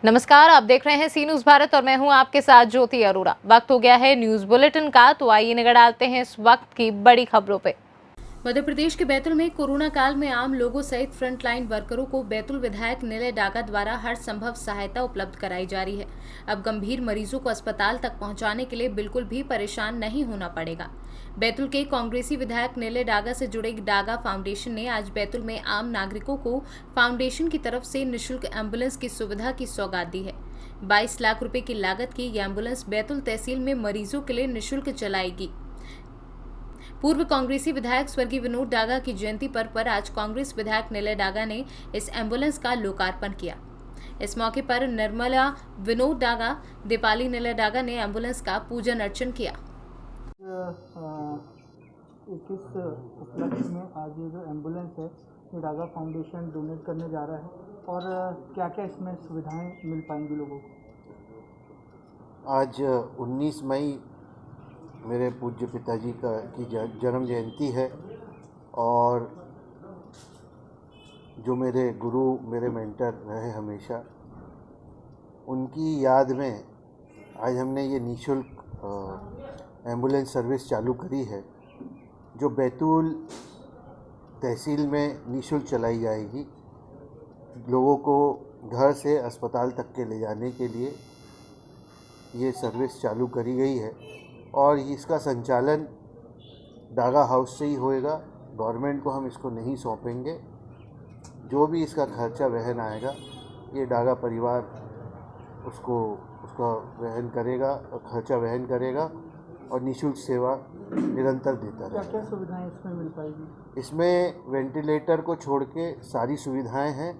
नमस्कार, आप देख रहे हैं सी न्यूज़ भारत और मैं हूं आपके साथ ज्योति अरोड़ा। वक्त हो गया है न्यूज़ बुलेटिन का, तो आइए नजर डालते हैं इस वक्त की बड़ी खबरों पे। मध्य प्रदेश के बैतूल में कोरोना काल में आम लोगों सहित फ्रंटलाइन वर्करों को बैतूल विधायक निलय डागा द्वारा हर संभव सहायता उपलब्ध कराई जा रही है। अब गंभीर मरीजों को अस्पताल तक पहुंचाने के लिए बिल्कुल भी परेशान नहीं होना पड़ेगा। बैतूल के कांग्रेसी विधायक निलय डागा से जुड़े डागा फाउंडेशन ने आज बैतूल में आम नागरिकों को फाउंडेशन की तरफ से निःशुल्क एम्बुलेंस की सुविधा की सौगात दी है। 22 लाख रुपए की लागत की यह एम्बुलेंस बैतूल तहसील में मरीजों के लिए निःशुल्क चलाएगी। पूर्व कांग्रेसी विधायक स्वर्गीय विनोद डागा की जयंती पर आज कांग्रेस विधायक निलय डागा ने इस एम्बुलेंस का लोकार्पण किया। इस मौके पर निर्मला विनोद डागा, दीपाली निलय डागा ने एम्बुलेंस का पूजन अर्चन किया। 21 उपलक्ष्य में आज ये जो एम्बुलेंस है ये डागा फाउंडेशन डोनेट करने जा रहा है, और क्या क्या इसमें सुविधाएं मिल पाएंगी लोगों को। आज 19 मई मेरे पूज्य पिताजी की जन्म जयंती है, और जो मेरे गुरु, मेरे मेंटर रहे हमेशा, उनकी याद में आज हमने ये निःशुल्क एम्बुलेंस सर्विस चालू करी है, जो बैतूल तहसील में निःशुल्क चलाई जाएगी। लोगों को घर से अस्पताल तक के ले जाने के लिए ये सर्विस चालू करी गई है, और इसका संचालन डागा हाउस से ही होएगा। गवर्नमेंट को हम इसको नहीं सौंपेंगे। जो भी इसका खर्चा वहन आएगा, ये डागा परिवार उसका वहन करेगा, खर्चा वहन करेगा, और निःशुल्क सेवा निरंतर देता रहेगा। क्या सुविधाएं इसमें मिल पाएगी? इसमें वेंटिलेटर को छोड़ के सारी सुविधाएं हैं,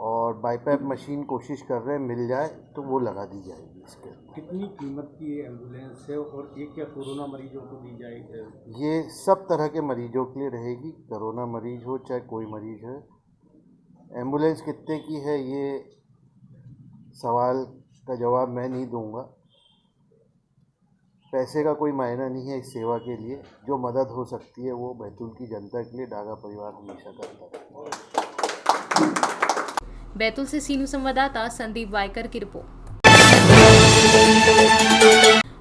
और बाईपैप मशीन कोशिश कर रहे हैं मिल जाए तो वो लगा दी जाएगी। इसके कितनी कीमत की एम्बुलेंस है, और ये क्या कोरोना मरीजों को दी जाएगी? ये सब तरह के मरीजों के लिए रहेगी, कोरोना मरीज हो चाहे कोई मरीज है। एम्बुलेंस कितने की है ये सवाल का जवाब मैं नहीं दूंगा। पैसे का कोई मायना नहीं है इस सेवा के लिए। जो मदद हो सकती है वो बैतूल की जनता के लिए डागा परिवार हमेशा करता है। बैतूल से सी न्यूज़ संवाददाता संदीप वायकर की रिपोर्ट।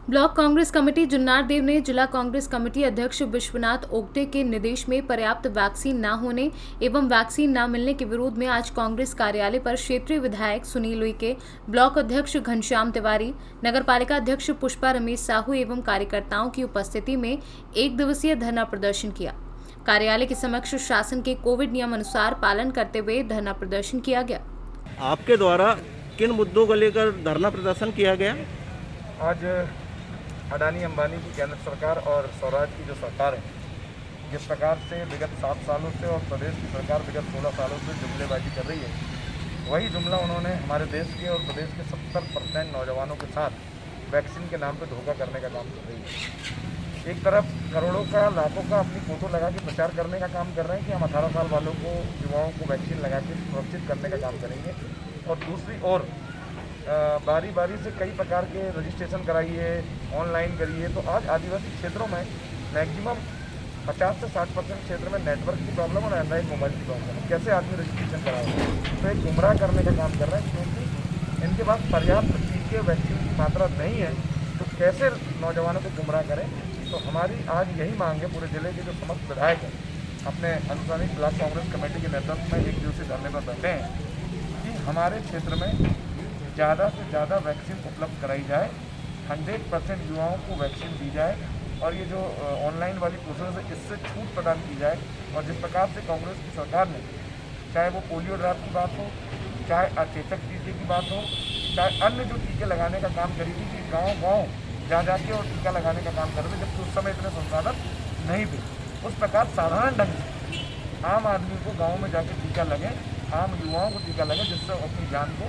ब्लॉक कांग्रेस कमेटी जुन्नारदेव ने जिला कांग्रेस कमेटी अध्यक्ष विश्वनाथ ओगटे के निर्देश में पर्याप्त वैक्सीन न होने एवं वैक्सीन न मिलने के विरोध में आज कांग्रेस कार्यालय पर क्षेत्रीय विधायक सुनील उइके, ब्लॉक अध्यक्ष घनश्याम तिवारी, नगरपालिका अध्यक्ष पुष्पा रमेश साहू एवं कार्यकर्ताओं की उपस्थिति में 1 दिवसीय धरना प्रदर्शन किया। कार्यालय के समक्ष शासन के कोविड नियम अनुसार पालन करते हुए धरना प्रदर्शन किया गया। आपके द्वारा किन मुद्दों को लेकर धरना प्रदर्शन किया गया? आज अडानी अंबानी की केंद्र सरकार और स्वराज की जो सरकार है, जिस प्रकार से विगत 7 सालों से और प्रदेश की सरकार विगत 16 सालों से जुमलेबाजी कर रही है, वही जुमला उन्होंने हमारे देश के और प्रदेश के 70% नौजवानों के साथ वैक्सीन के नाम पर धोखा करने का काम कर रही है। एक तरफ करोड़ों का, लाखों का अपनी फोटो लगा के प्रचार करने का काम कर रहे हैं कि हम 18 साल वालों को, युवाओं को वैक्सीन लगा के सुरक्षित करने का काम करेंगे, और दूसरी ओर बारी बारी से कई प्रकार के रजिस्ट्रेशन कराइए, ऑनलाइन करिए। तो आज आदिवासी क्षेत्रों में मैक्सिमम 50 से 60% क्षेत्र में नेटवर्क की प्रॉब्लम और एंड्राइड मोबाइल की प्रॉब्लम है। कैसे आदमी रजिस्ट्रेशन कराएंगे? तो एक गुमराह करने का काम कर रहे हैं, क्योंकि इनके पास पर्याप्त टीके, वैक्सीन की मात्रा नहीं है, तो कैसे नौजवानों को गुमराह करें। तो हमारी आज यही मांग है, पूरे जिले के जो समस्त विधायक हैं अपने अनुसारित ब्लॉक कांग्रेस कमेटी के नेतृत्व में 1 दिवसीय धरने पर बैठे हैं कि हमारे क्षेत्र में ज़्यादा से ज़्यादा वैक्सीन उपलब्ध कराई जाए, 100% युवाओं को वैक्सीन दी जाए, और ये जो ऑनलाइन वाली प्रोसेस है इससे छूट प्रदान की जाए। और जिस प्रकार से कांग्रेस की सरकार ने, चाहे वो पोलियो ड्रॉप की बात हो, चाहे अचेचक टीके की बात हो, चाहे अन्य जो टीके लगाने का काम करी थी कि गाँव-गाँव जा जाके और टीका लगाने का काम कर रहे थे, जबकि उस समय इतने संसाधन नहीं थे। उस प्रकार साधारण ढंग से आम आदमी को गाँव में जाके टीका लगे, आम युवाओं को टीका लगे, जिससे वो अपनी जान को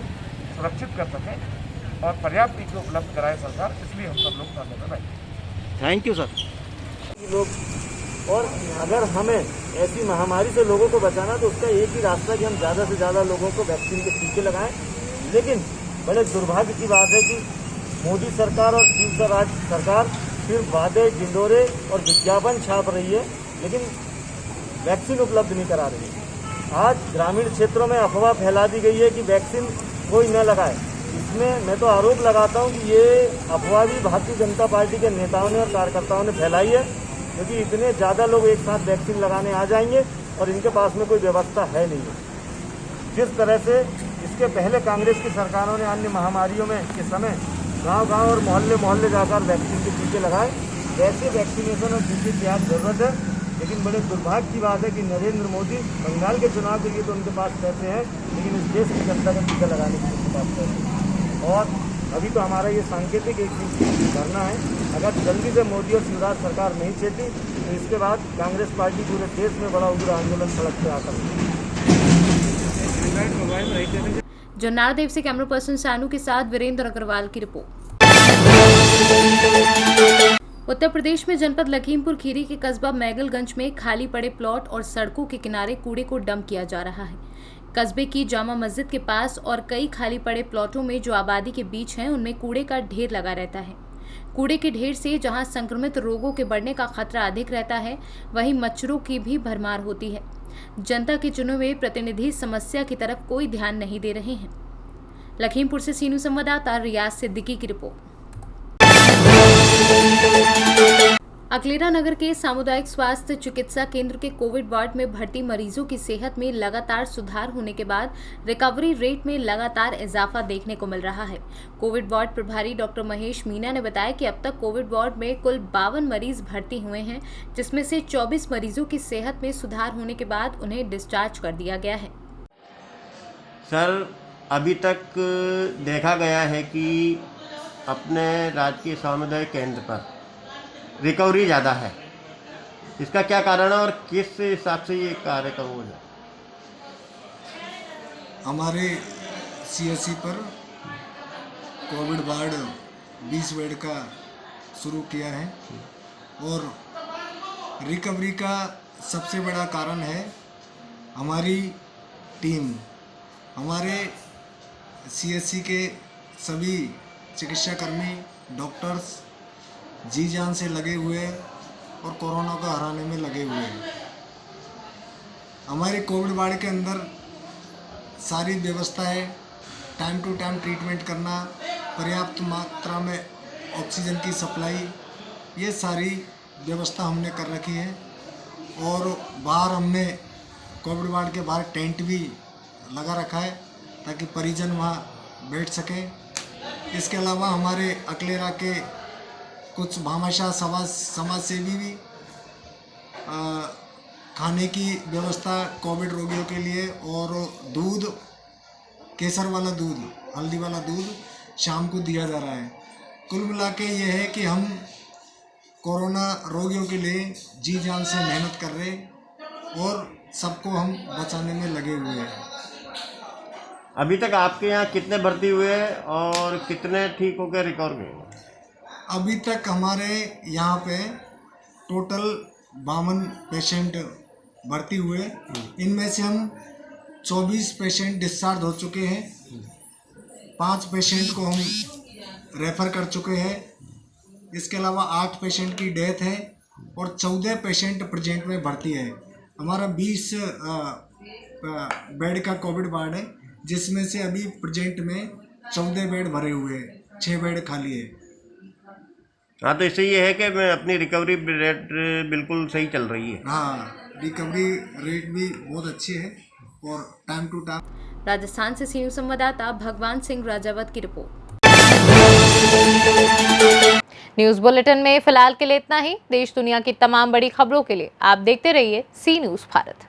सुरक्षित कर सकें और पर्याप्त टीके उपलब्ध कराए सरकार। इसलिए हम सब लोग धरने पर बैठे। Thank you sir. लोग, और अगर हमें ऐसी महामारी से लोगों को बचाना तो उसका एक ही रास्ता कि हम ज़्यादा से ज़्यादा लोगों को वैक्सीन के टीके लगाएं। लेकिन बड़े दुर्भाग्य की बात है कि मोदी सरकार और शिव स्वराज सरकार सिर्फ वादे, ढिंढोरे और विज्ञापन छाप रही है, लेकिन वैक्सीन उपलब्ध नहीं करा रही है। आज ग्रामीण क्षेत्रों में अफवाह फैला दी गई है कि वैक्सीन कोई न लगाए, इसमें मैं तो आरोप लगाता हूँ कि ये अफवाह भी भारतीय जनता पार्टी के नेताओं ने और कार्यकर्ताओं ने फैलाई है, क्योंकि इतने ज़्यादा लोग एक साथ वैक्सीन लगाने आ जाएंगे और इनके पास में कोई व्यवस्था है नहीं है। जिस तरह से इसके पहले कांग्रेस की सरकारों ने अन्य महामारियों में के समय गांव-गांव और मोहल्ले जाकर वैक्सीन के टीके लगाए, वैसे वैक्सीनेशन और टीके की आज ज़रूरत है। लेकिन बड़े दुर्भाग्य की बात है कि नरेंद्र मोदी बंगाल के चुनाव के लिए तो उनके पास पैसे हैं, लेकिन इस देश की जनता का टीका लगाने के लिए उनके पास पैसे हैं। और अभी तो हमारा ये सांकेतिक एक दिन धरना है, अगर जल्दी से मोदी और शिवराज सरकार नहीं छेती तो इसके बाद कांग्रेस पार्टी पूरे देश में बड़ा उग्र आंदोलन सड़क पर आकर। जन्नारदेव से कैमरा पर्सन सानू के साथ वीरेंद्र अग्रवाल की रिपोर्ट। उत्तर प्रदेश में जनपद लखीमपुर खीरी के कस्बा मैगलगंज में खाली पड़े प्लॉट और सड़कों के किनारे कूड़े को डंप किया जा रहा है। कस्बे की जामा मस्जिद के पास और कई खाली पड़े प्लॉटों में जो आबादी के बीच हैं, उनमें कूड़े का ढेर लगा रहता है। कूड़े के ढेर से जहां संक्रमित रोगों के बढ़ने का खतरा अधिक रहता है, वहीं मच्छरों की भी भरमार होती है। जनता के चुने हुए प्रतिनिधि समस्या की तरफ कोई ध्यान नहीं दे रहे हैं। लखीमपुर से सीनू संवाददाता रियाज सिद्दीकी की रिपोर्ट। अकलेरा नगर के सामुदायिक स्वास्थ्य चिकित्सा केंद्र के कोविड वार्ड में भर्ती मरीजों की सेहत में लगातार सुधार होने के बाद रिकवरी रेट में लगातार इजाफा देखने को मिल रहा है। कोविड वार्ड प्रभारी डॉक्टर महेश मीना ने बताया कि अब तक कोविड वार्ड में कुल 52 मरीज भर्ती हुए हैं, जिसमें से 24 मरीजों की सेहत में सुधार होने के बाद उन्हें डिस्चार्ज कर दिया गया है। सर, अभी तक देखा गया है कि अपने राजकीय सामुदायिक केंद्र पर रिकवरी ज़्यादा है, इसका क्या कारण है और किस हिसाब से ये कार्यक्रम हो जाए? हमारे सीएससी पर कोविड वार्ड 20 बेड का शुरू किया है और रिकवरी का सबसे बड़ा कारण है हमारी टीम। हमारे सीएससी के सभी चिकित्साकर्मी, डॉक्टर्स जी जान से लगे हुए और कोरोना को हराने में लगे हुए हैं। हमारे कोविड वार्ड के अंदर सारी व्यवस्था है, टाइम टू टाइम ट्रीटमेंट करना, पर्याप्त मात्रा में ऑक्सीजन की सप्लाई, ये सारी व्यवस्था हमने कर रखी है। और बाहर हमने कोविड वार्ड के बाहर टेंट भी लगा रखा है ताकि परिजन वहाँ बैठ सकें। इसके अलावा हमारे अकलेरा के कुछ भामाशाह समाज सेवी भी खाने की व्यवस्था कोविड रोगियों के लिए और दूध, केसर वाला दूध, हल्दी वाला दूध शाम को दिया जा रहा है। कुल मिला के ये है कि हम कोरोना रोगियों के लिए जी जान से मेहनत कर रहे और सबको हम बचाने में लगे हुए हैं। अभी तक आपके यहाँ कितने भर्ती हुए हैं और कितने ठीक होकर रिकवर हुए? अभी तक हमारे यहाँ पे टोटल 52 पेशेंट भर्ती हुए। इनमें से हम 24 पेशेंट डिस्चार्ज हो चुके हैं, 5 पेशेंट को हम रेफ़र कर चुके हैं। इसके अलावा 8 पेशेंट की डेथ है और 14 पेशेंट प्रेजेंट में भर्ती है। हमारा 20 बेड का कोविड वार्ड है, जिसमें से अभी प्रेजेंट में 14 बेड भरे हुए हैं, 6 बेड खाली है। हाँ, तो इससे ये है कि मैं अपनी रिकवरी रेट बिल्कुल सही चल रही है। हाँ, रिकवरी रेट भी बहुत अच्छी है और टाइम टू टाइम। राजस्थान से सीनू संवाददाता भगवान सिंह राजावत की रिपोर्ट। न्यूज बुलेटिन में फिलहाल के लिए इतना ही। देश दुनिया की तमाम बड़ी खबरों के लिए आप देखते रहिए सी न्यूज भारत।